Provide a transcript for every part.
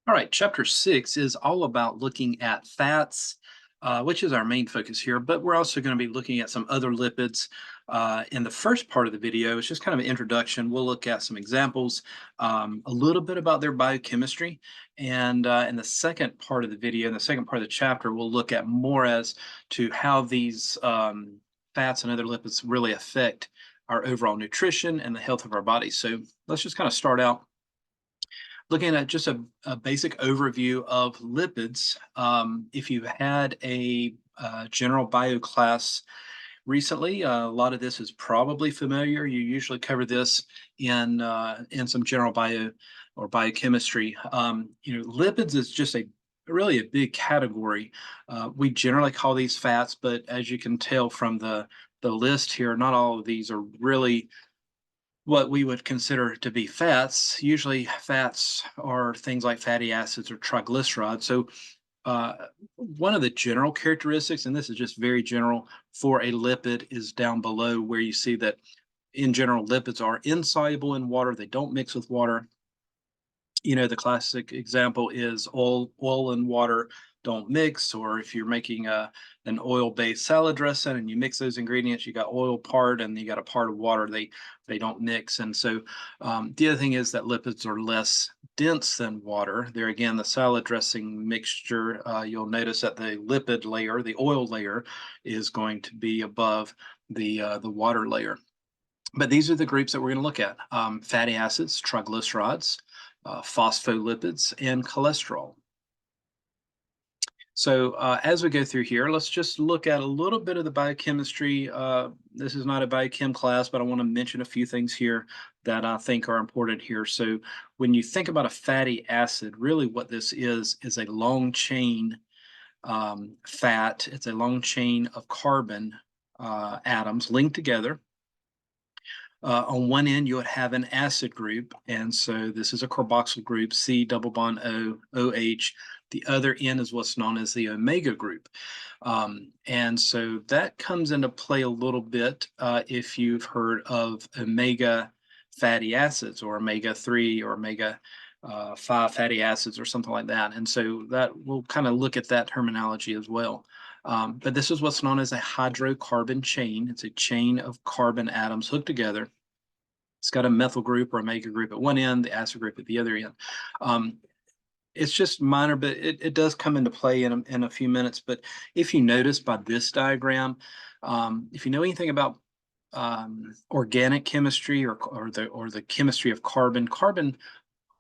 All right, chapter 6 is all about looking at fats, which is our main focus here, but we're also going to be looking at some other lipids. In the first part of the video, it's just kind of an introduction. We'll look at some examples, a little bit about their biochemistry, and in the second part of the video, in the second part of the chapter, we'll look at more as to how these fats and other lipids really affect our overall nutrition and the health of our body. So let's just kind of start out looking at just a basic overview of lipids. If you've had a general bio class recently, a lot of this is probably familiar. You usually cover this in some general bio or biochemistry. Lipids is just a really a big category. We generally call these fats, but as you can tell from the list here, not all of these are really what we would consider to be fats. Usually, fats are things like fatty acids or triglycerides. So, one of the general characteristics, and this is just very general for a lipid, is down below where you see that in general, lipids are insoluble in water, they don't mix with water. The classic example is oil and water don't mix, or if you're making an oil-based salad dressing and you mix those ingredients, you got oil part and you got a part of water, they don't mix. And so the other thing is that lipids are less dense than water. There again, the salad dressing mixture, you'll notice that the lipid layer, the oil layer, is going to be above the water layer. But these are the groups that we're going to look at: fatty acids, triglycerides, phospholipids, and cholesterol. So as we go through here, let's just look at a little bit of the biochemistry. This is not a biochem class, but I want to mention a few things here that I think are important here. So when you think about a fatty acid, really what this is a long chain fat. It's a long chain of carbon atoms linked together. On one end, you would have an acid group, and so this is a carboxyl group, C double bond O, OH. The other end is what's known as the omega group. And so that comes into play a little bit if you've heard of omega fatty acids or omega-3 or omega 5 fatty acids or something like that. And so that we'll kind of look at that terminology as well. But this is what's known as a hydrocarbon chain. It's a chain of carbon atoms hooked together. It's got a methyl group or omega group at one end, the acid group at the other end. It's just minor, but it does come into play in a few minutes. But if you notice by this diagram, if you know anything about organic chemistry or the chemistry of carbon, carbon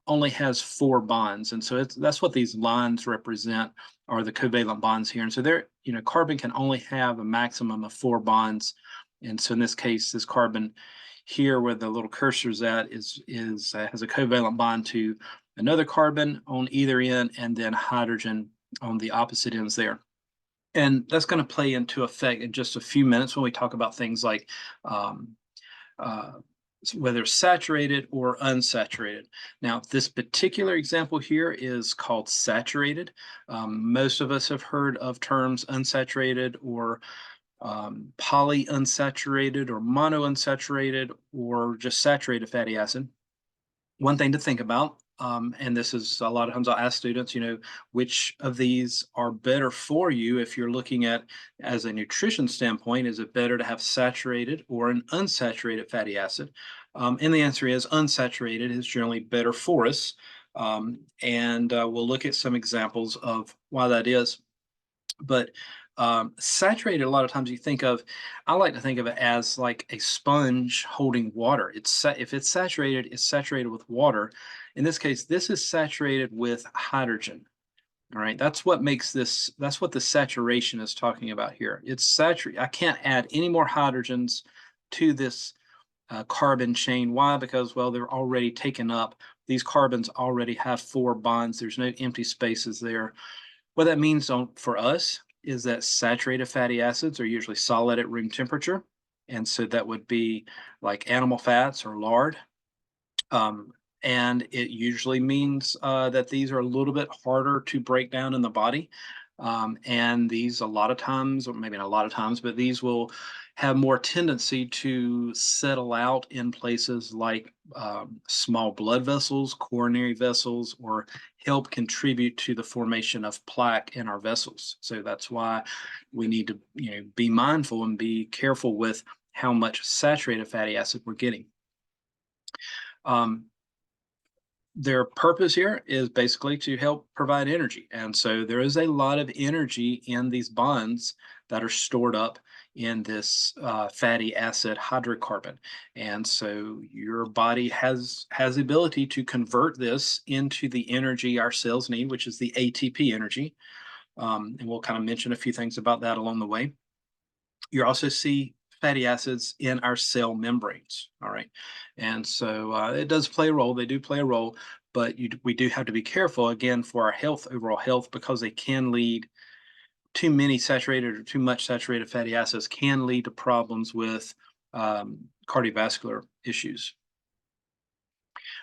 only has 4 bonds, and so that's what these lines represent, are the covalent bonds here. And so carbon can only have a maximum of 4 bonds. And so in this case, this carbon here where the little cursor's at is has a covalent bond to another carbon on either end, and then hydrogen on the opposite ends there. And that's going to play into effect in just a few minutes when we talk about things like um, uh, whether saturated or unsaturated. Now, this particular example here is called saturated. Most of us have heard of terms unsaturated or polyunsaturated or monounsaturated or just saturated fatty acid. One thing to think about, and this is a lot of times I'll ask students, which of these are better for you if you're looking at as a nutrition standpoint, is it better to have saturated or an unsaturated fatty acid? And the answer is unsaturated is generally better for us. And we'll look at some examples of why that is. But saturated, a lot of times I like to think of it as like a sponge holding water. If it's saturated, it's saturated with water. In this case, this is saturated with hydrogen. All right, that's what makes this. That's what the saturation is talking about here. It's saturated. I can't add any more hydrogens to this carbon chain. Why? Because, well, they're already taken up. These carbons already have 4 bonds. There's no empty spaces there. What that means for us is that saturated fatty acids are usually solid at room temperature. And so that would be like animal fats or lard. And it usually means that these are a little bit harder to break down in the body. And these a lot of times, or maybe not a lot of times, but these will have more tendency to settle out in places like small blood vessels, coronary vessels, or help contribute to the formation of plaque in our vessels. So that's why we need to, be mindful and be careful with how much saturated fatty acid we're getting. Um, their purpose here is basically to help provide energy. And so there is a lot of energy in these bonds that are stored up in this fatty acid hydrocarbon. And so your body has the ability to convert this into the energy our cells need, which is the ATP energy. And we'll kind of mention a few things about that along the way. You also see fatty acids in our cell membranes. All right. And so it does play a role. They do play a role, but we do have to be careful again for our health, overall health, because they can lead too many saturated or too much saturated fatty acids can lead to problems with cardiovascular issues.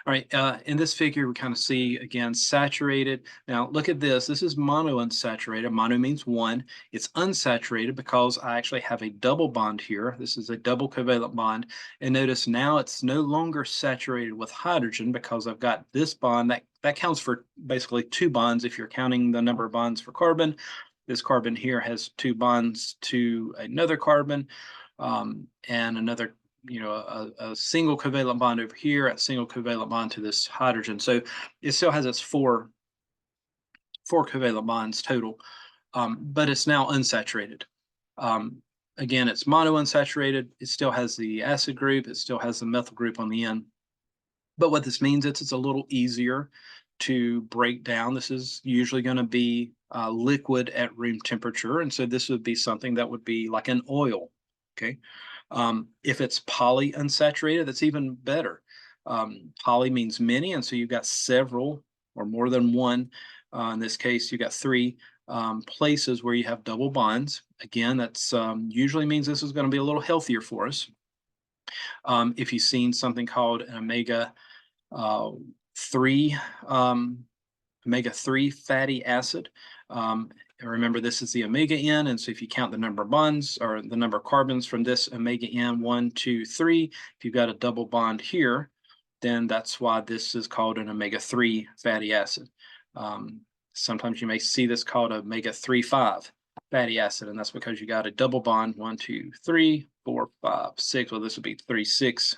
All right, in this figure, we kind of see, again, saturated. Now, look at this. This is monounsaturated. Mono means one. It's unsaturated because I actually have a double bond here. This is a double covalent bond. And notice now it's no longer saturated with hydrogen because I've got this bond. That counts for basically two bonds if you're counting the number of bonds for carbon. This carbon here has two bonds to another carbon and another a single covalent bond over here, a single covalent bond to this hydrogen. So it still has its four covalent bonds total, but it's now unsaturated. Again, it's monounsaturated. It still has the acid group. It still has the methyl group on the end. But what this means is it's a little easier to break down. This is usually going to be liquid at room temperature. And so this would be something that would be like an oil. Okay. If it's polyunsaturated, that's even better. Poly means many, and so you've got several or more than one. In this case, you've got three places where you have double bonds. Again, that's usually means this is going to be a little healthier for us. If you've seen something called an omega 3 omega-3 fatty acid. Remember, this is the omega N, and so if you count the number of bonds or the number of carbons from this omega N, 1, 2, 3, if you've got a double bond here, then that's why this is called an omega-3 fatty acid. Sometimes you may see this called omega-3, 5 fatty acid, and that's because you got a double bond, 1, 2, 3, 4, 5, 6. Well, this would be 3, 6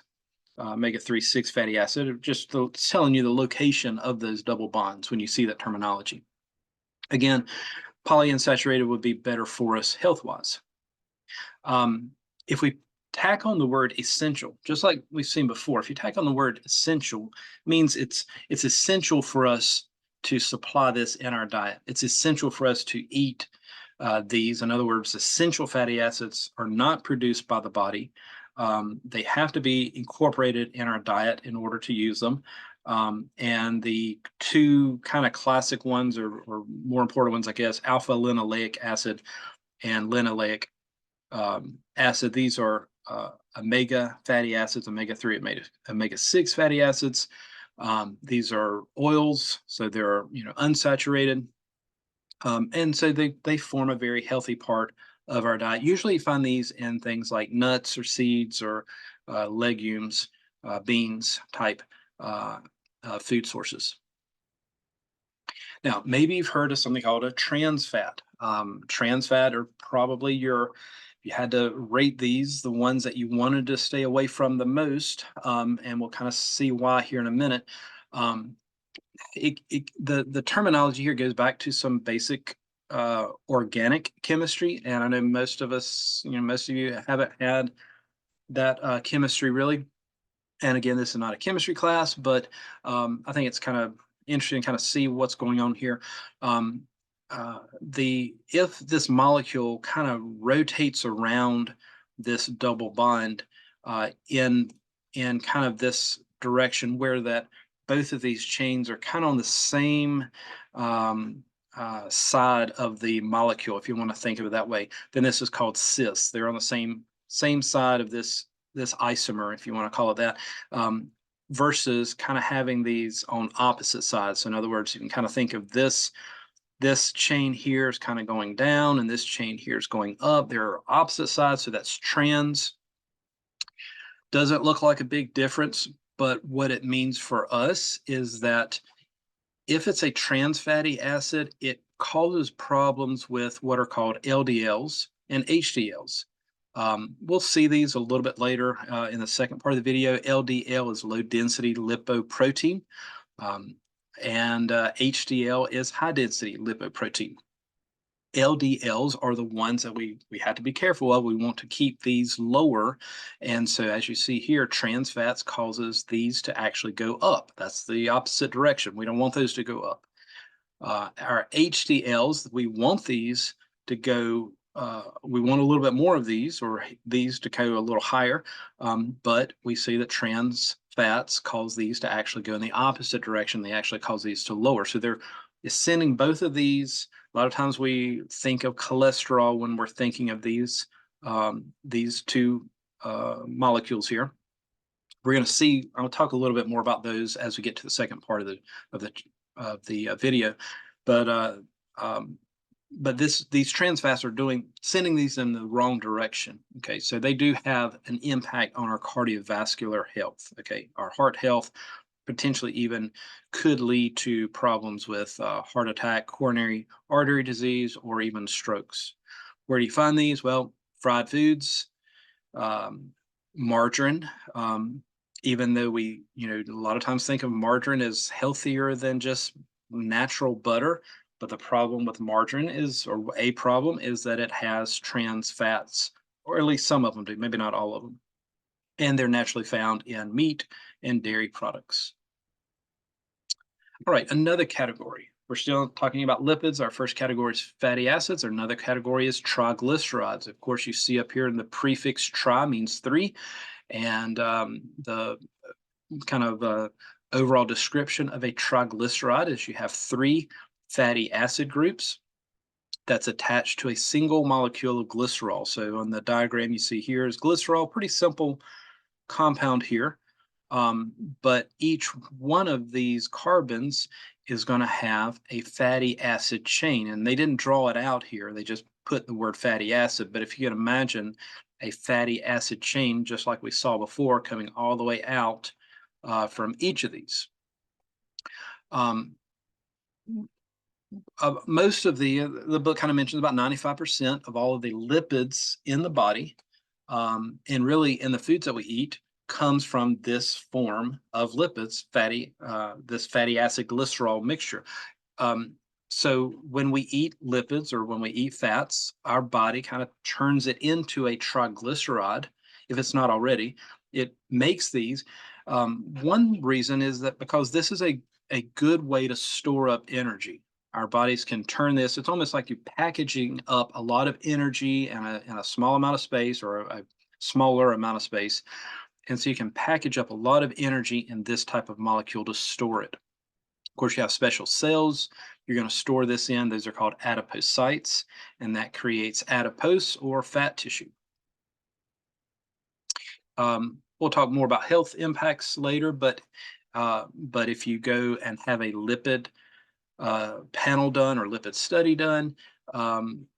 omega-3, 6 fatty acid, just telling you the location of those double bonds when you see that terminology. Again, polyunsaturated would be better for us health-wise. If we tack on the word essential, just like we've seen before, if you tack on the word essential, it means it's essential for us to supply this in our diet. It's essential for us to eat these. In other words, essential fatty acids are not produced by the body. They have to be incorporated in our diet in order to use them. And the two kind of classic ones, or more important ones, I guess, alpha linoleic acid and linoleic acid. These are omega fatty acids, omega-3, omega-6 fatty acids. These are oils, so they're unsaturated. And so they form a very healthy part of our diet. Usually you find these in things like nuts or seeds or legumes, beans type food sources. Now, maybe you've heard of something called a trans fat. Trans fat are probably if you had to rate these, the ones that you wanted to stay away from the most, and we'll kind of see why here in a minute. The terminology here goes back to some basic organic chemistry, and I know most of us, most of you haven't had that chemistry really. And again, this is not a chemistry class, but I think it's kind of interesting to kind of see what's going on here. If this molecule kind of rotates around this double bond in kind of this direction where that both of these chains are kind of on the same side of the molecule, if you want to think of it that way, then this is called cis. They're on the same side of this isomer, if you want to call it that, versus kind of having these on opposite sides. So in other words, you can kind of think of this This chain here is kind of going down, and this chain here is going up. They're opposite sides, so that's trans. Doesn't look like a big difference, but what it means for us is that if it's a trans fatty acid, it causes problems with what are called LDLs and HDLs. We'll see these a little bit later in the second part of the video. LDL is low density lipoprotein, um, and HDL is high density lipoprotein. LDLs are the ones that we have to be careful of. We want to keep these lower. And so as you see here, trans fats causes these to actually go up. That's the opposite direction. We don't want those to go up. Our HDLs, we want these to go, we want a little bit more of these, or these to go a little higher. But we see that trans fats cause these to actually go in the opposite direction. They actually cause these to lower. So they're sending both of these. A lot of times we think of cholesterol when we're thinking of these two molecules here. We're going to see. I'll talk a little bit more about those as we get to the second part of the video. But these trans fats are sending these in the wrong direction. Okay, so they do have an impact on our cardiovascular health. Okay, our heart health, potentially even could lead to problems with heart attack, coronary artery disease, or even strokes. Where do you find these? Well, fried foods, margarine. Even though we, a lot of times think of margarine as healthier than just natural butter, but the problem with margarine is, or a problem is that it has trans fats, or at least some of them do, maybe not all of them. And they're naturally found in meat and dairy products. All right, another category. We're still talking about lipids. Our first category is fatty acids. Another category is triglycerides. Of course, you see up here in the prefix tri means 3. And the kind of overall description of a triglyceride is you have 3 fatty acid groups that's attached to a single molecule of glycerol. So on the diagram you see here is glycerol, pretty simple compound here. But each one of these carbons is going to have a fatty acid chain, and they didn't draw it out here. They just put the word fatty acid. But if you can imagine a fatty acid chain, just like we saw before, coming all the way out from each of these. Most of the book kind of mentions about 95% of all of the lipids in the body, and really in the foods that we eat, comes from this form of lipids, this fatty acid glycerol mixture. So when we eat lipids or when we eat fats, our body kind of turns it into a triglyceride. If it's not already, it makes these. One reason is that because this is a good way to store up energy. Our bodies can turn this. It's almost like you're packaging up a lot of energy in a small amount of space, or a smaller amount of space. And so you can package up a lot of energy in this type of molecule to store it. Of course, you have special cells you're going to store this in. Those are called adipocytes, and that creates adipose or fat tissue. We'll talk more about health impacts later, but if you go and have a lipid panel done or lipid study done,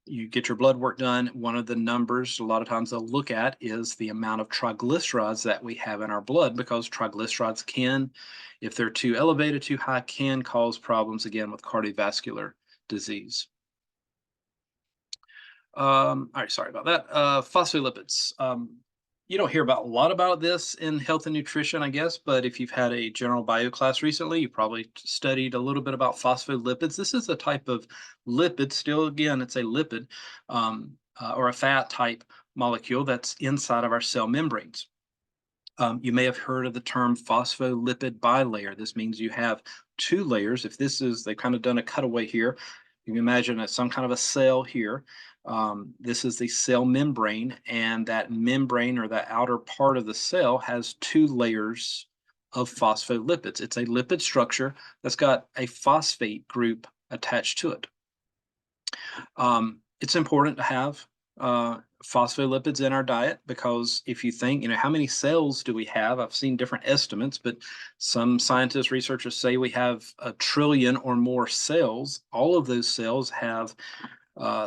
you get your blood work done, one of the numbers a lot of times they'll look at is the amount of triglycerides that we have in our blood, because triglycerides can, if they're too elevated, too high, can cause problems again with cardiovascular disease. All right, sorry about that. Phospholipids. You don't hear a lot about this in health and nutrition, I guess, but if you've had a general bio class recently, you probably studied a little bit about phospholipids. This is a type of lipid, still again, it's a lipid or a fat type molecule that's inside of our cell membranes. You may have heard of the term phospholipid bilayer. This means you have 2 layers. If this is, they've kind of done a cutaway here. You can imagine it's some kind of a cell here. This is the cell membrane, and that membrane, or the outer part of the cell, has 2 layers of phospholipids. It's a lipid structure that's got a phosphate group attached to it. It's important to have phospholipids in our diet, because if you think, how many cells do we have? I've seen different estimates, but some scientists, researchers say we have 1 trillion or more cells. All of those cells have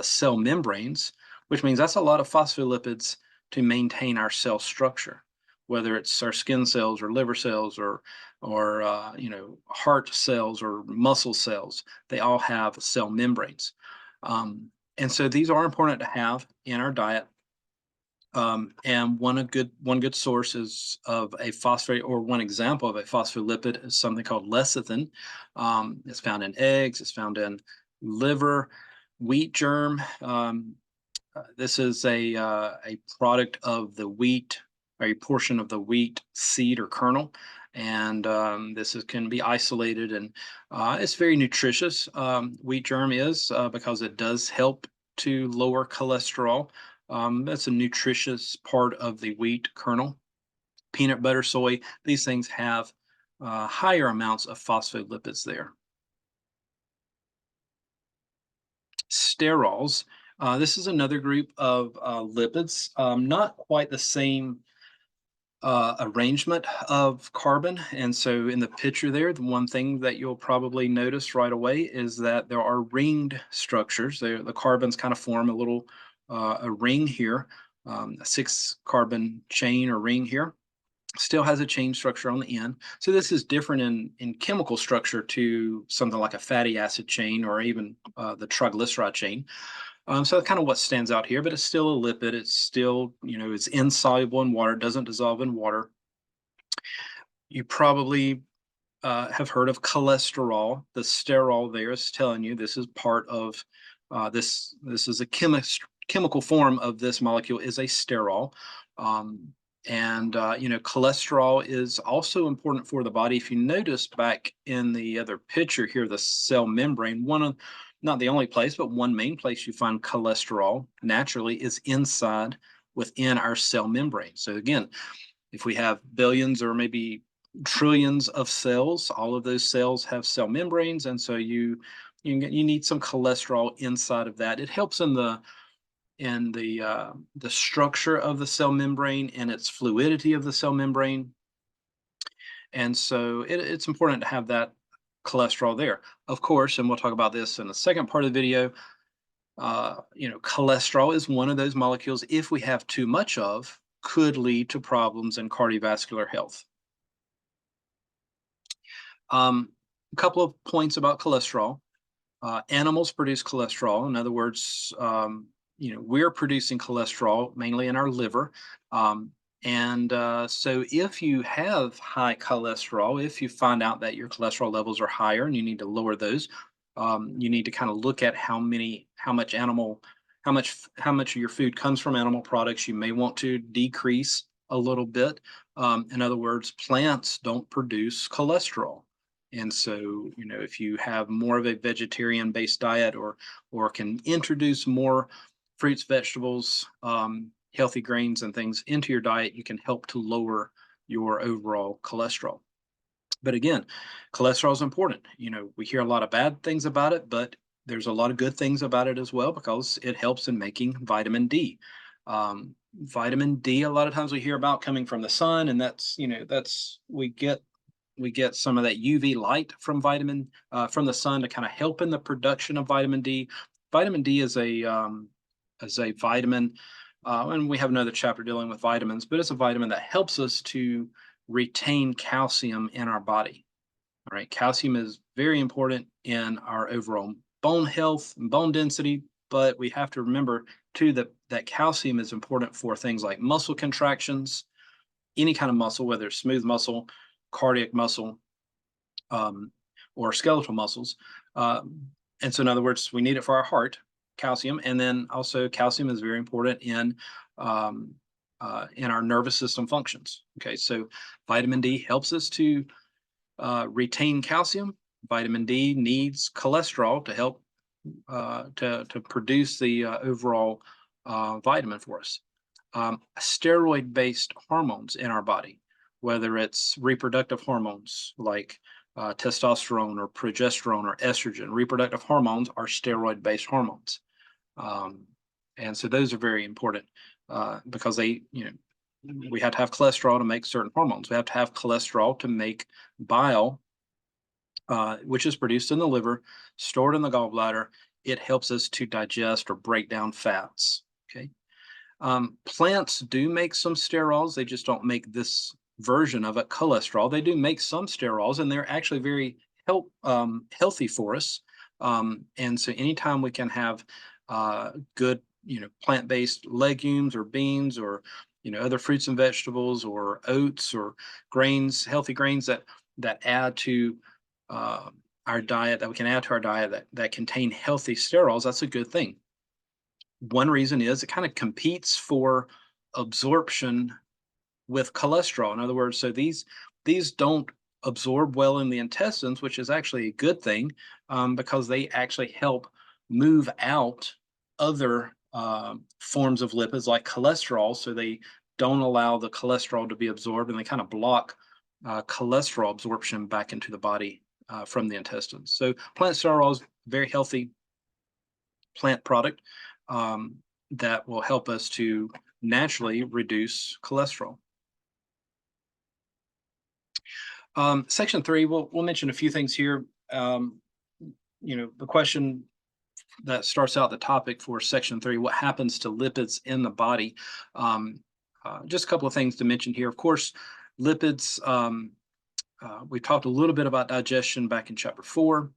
cell membranes, which means that's a lot of phospholipids to maintain our cell structure, whether it's our skin cells or liver cells or heart cells or muscle cells. They all have cell membranes. And so these are important to have in our diet. And one good source is of a phosphate, or one example of a phospholipid is something called lecithin. It's found in eggs. It's found in liver, wheat germ. This is a product of the wheat, a portion of the wheat seed or kernel, and can be isolated, and it's very nutritious. Wheat germ is, because it does help to lower cholesterol. That's a nutritious part of the wheat kernel. Peanut butter, soy, these things have higher amounts of phospholipids there. Sterols. This is another group of lipids, not quite the same arrangement of carbon. And so in the picture there, the one thing that you'll probably notice right away is that there are ringed structures. The carbons kind of form a ring here, a 6 carbon chain or ring here. Still has a chain structure on the end. So this is different in chemical structure to something like a fatty acid chain or even the triglyceride chain. So that's kind of what stands out here, but it's still a lipid. It's still, it's insoluble in water, doesn't dissolve in water. You probably have heard of cholesterol. The sterol there is telling you this is part of this. This is a chemical form of this molecule is a sterol. Cholesterol is also important for the body. If you notice back in the other picture here, the cell membrane, not the only place, but one main place you find cholesterol naturally is within our cell membrane. So again, if we have billions or maybe trillions of cells, all of those cells have cell membranes, and so you need some cholesterol inside of that. It helps in the structure of the cell membrane and its fluidity of the cell membrane. And so it's important to have that cholesterol there. Of course, and we'll talk about this in the second part of the video, cholesterol is one of those molecules, if we have too much of, could lead to problems in cardiovascular health. A couple of points about cholesterol. Animals produce cholesterol. In other words, we're producing cholesterol mainly in our liver. So if you have high cholesterol, if you find out that your cholesterol levels are higher and you need to lower those, you need to kind of look at how much of your food comes from animal products. You may want to decrease a little bit. In other words, plants don't produce cholesterol. And so, if you have more of a vegetarian-based diet or can introduce more fruits, vegetables, healthy grains and things into your diet, you can help to lower your overall cholesterol. But again, cholesterol is important. We hear a lot of bad things about it, but there's a lot of good things about it as well, because it helps in making vitamin D. Vitamin D, a lot of times we hear about coming from the sun, and we get some of that UV light from the sun to kind of help in the production of vitamin D. Vitamin D is a vitamin, and we have another chapter dealing with vitamins, but it's a vitamin that helps us to retain calcium in our body. All right, calcium is very important in our overall bone health and bone density, but we have to remember too that calcium is important for things like muscle contractions, any kind of muscle, whether it's smooth muscle, cardiac muscle, or skeletal muscles. And so in other words, we need it for our heart, calcium, and then also calcium is very important in our nervous system functions. Okay, so vitamin D helps us to retain calcium. Vitamin D needs cholesterol to help to produce the overall vitamin for us. Steroid-based hormones in our body, whether it's reproductive hormones like testosterone or progesterone or estrogen. Reproductive hormones are steroid-based hormones. And so those are very important because they, we have to have cholesterol to make certain hormones. We have to have cholesterol to make bile, which is produced in the liver, stored in the gallbladder. It helps us to digest or break down fats. Okay. Plants do make some sterols. They just don't make this version of it, cholesterol. They do make some sterols, and they're actually very healthy for us. And so anytime we can have good, plant-based legumes or beans or, other fruits and vegetables or oats or grains, healthy grains that add to uh, our diet, that we can add to our diet that contain healthy sterols, that's a good thing. One reason is it kind of competes for absorption with cholesterol. In other words, so these don't absorb well in the intestines, which is actually a good thing because they actually help move out other forms of lipids like cholesterol. So they don't allow the cholesterol to be absorbed, and they kind of block cholesterol absorption back into the body from the intestines. So plant sterol is very healthy plant product um, that will help us to naturally reduce cholesterol. Section 3, we'll mention a few things here. The question that starts out the topic for Section 3, what happens to lipids in the body? Just a couple of things to mention here. Of course, lipids, we talked a little bit about digestion back in Chapter 4.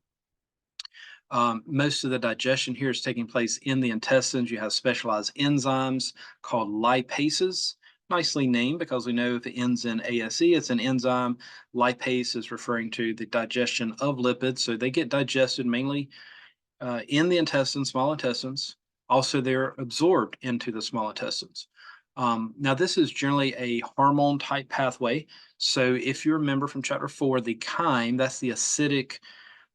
Most of the digestion here is taking place in the intestines. You have specialized enzymes called lipases, nicely named because we know if it ends in ASE, it's an enzyme. Lipase is referring to the digestion of lipids. So they get digested mainly in the intestines, small intestines. Also, they're absorbed into the small intestines. Now, this is generally a hormone type pathway. So if you remember from Chapter 4, the chyme, that's the acidic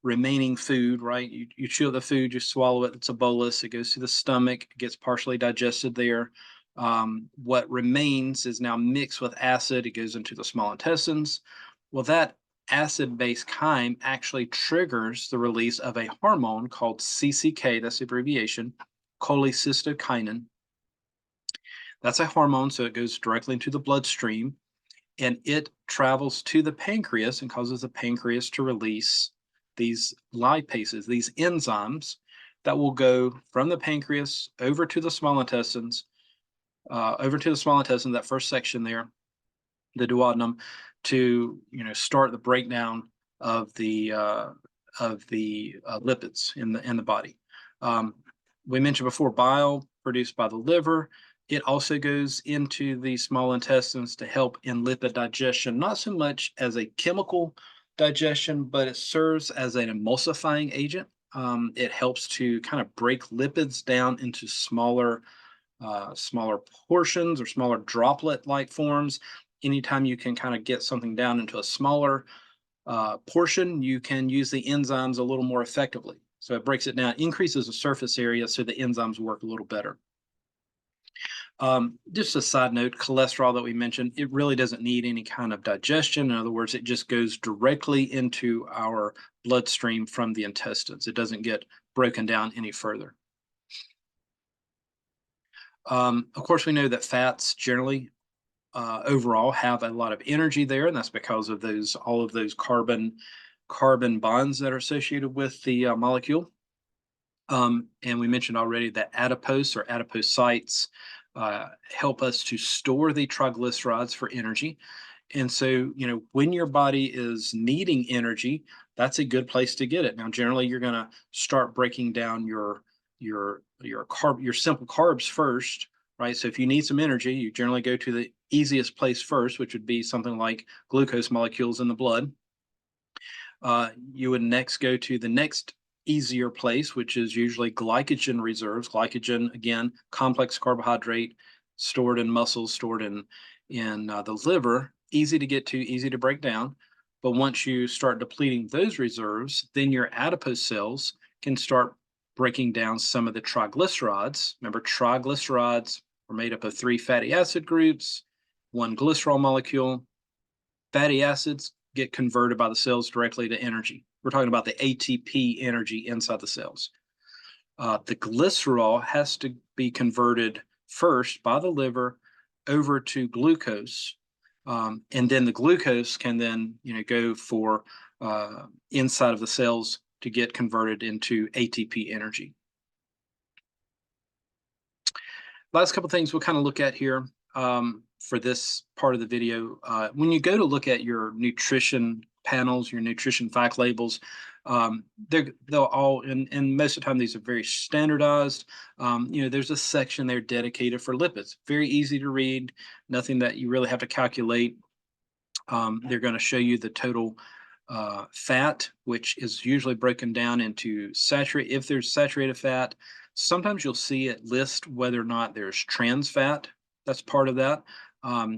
remaining food, right? You chew the food, you swallow it, it's a bolus, it goes to the stomach, it gets partially digested there. What remains is now mixed with acid, it goes into the small intestines. Well, that acid-based chyme actually triggers the release of a hormone called CCK, that's the abbreviation, cholecystokinin. That's a hormone, so it goes directly into the bloodstream, and it travels to the pancreas and causes the pancreas to release these lipases, these enzymes that will go from the pancreas over to the small intestines, that first section there, the duodenum, to start the breakdown of the lipids in the body. We mentioned before bile produced by the liver. It also goes into the small intestines to help in lipid digestion, not so much as a chemical digestion, but it serves as an emulsifying agent. It helps to kind of break lipids down into smaller portions or smaller droplet-like forms. Anytime you can kind of get something down into a smaller portion, you can use the enzymes a little more effectively. So it breaks it down, increases the surface area so the enzymes work a little better. Just a side note, cholesterol that we mentioned, it really doesn't need any kind of digestion. In other words, it just goes directly into our bloodstream from the intestines. It doesn't get broken down any further. Of course, we know that fats generally overall have a lot of energy there, and that's because of all of those carbon bonds that are associated with the molecule. And we mentioned already that adipose or adipocytes help us to store the triglycerides for energy. And so, when your body is needing energy, that's a good place to get it. Now, generally, you're going to start breaking down your simple carbs first, right? So if you need some energy, you generally go to the easiest place first, which would be something like glucose molecules in the blood. You would next go to the next easier place, which is usually glycogen reserves. Glycogen, again, complex carbohydrate stored in muscles, stored in the liver, easy to get to, easy to break down. But once you start depleting those reserves, then your adipose cells can start breaking down some of the triglycerides. Remember, triglycerides are made up of 3 fatty acid groups, 1 glycerol molecule. Fatty acids get converted by the cells directly to energy. We're talking about the ATP energy inside the cells. The glycerol has to be converted first by the liver over to glucose, and then the glucose can then go for inside of the cells to get converted into ATP energy. Last couple things we'll kind of look at here for this part of the video. When you go to look at your nutrition panels, your nutrition fact labels, they'll all, and most of the time these are very standardized. There's a section there dedicated for lipids. Very easy to read, nothing that you really have to calculate. They're going to show you the total fat, which is usually broken down into saturated. If there's saturated fat, sometimes you'll see it list whether or not there's trans fat. That's part of that.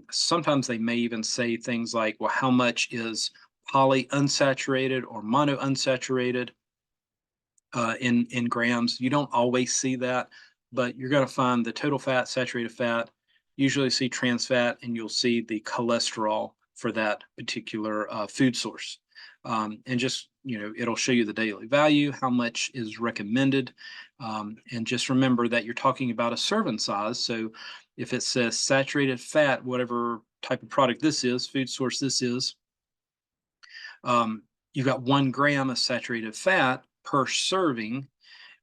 Sometimes they may even say things like, well, how much is poly unsaturated or mono unsaturated in grams. You don't always see that, but you're going to find the total fat, saturated fat, usually see trans fat, and you'll see the cholesterol for that particular food source. And just, it'll show you the daily value, how much is recommended. And just remember that you're talking about a serving size. So if it says saturated fat, whatever type of product this is, food source this is, you've got 1 gram of saturated fat per serving.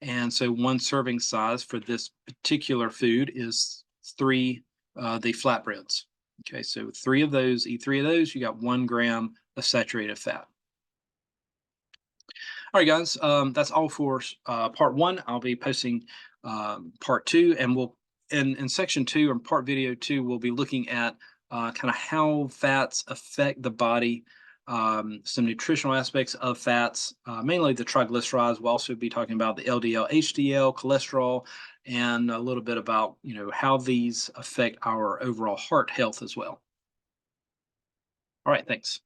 And so one serving size for this particular food is 3 the flatbreads. Okay, so 3 of those, eat 3 of those, you got 1 gram of saturated fat. All right, guys, that's all for part 1. I'll be posting part 2, and we'll in section 2 or part video 2, we'll be looking at kind of how fats affect the body, some nutritional aspects of fats, mainly the triglycerides. We'll also be talking about the LDL, HDL, cholesterol, and a little bit about how these affect our overall heart health as well. All right, thanks.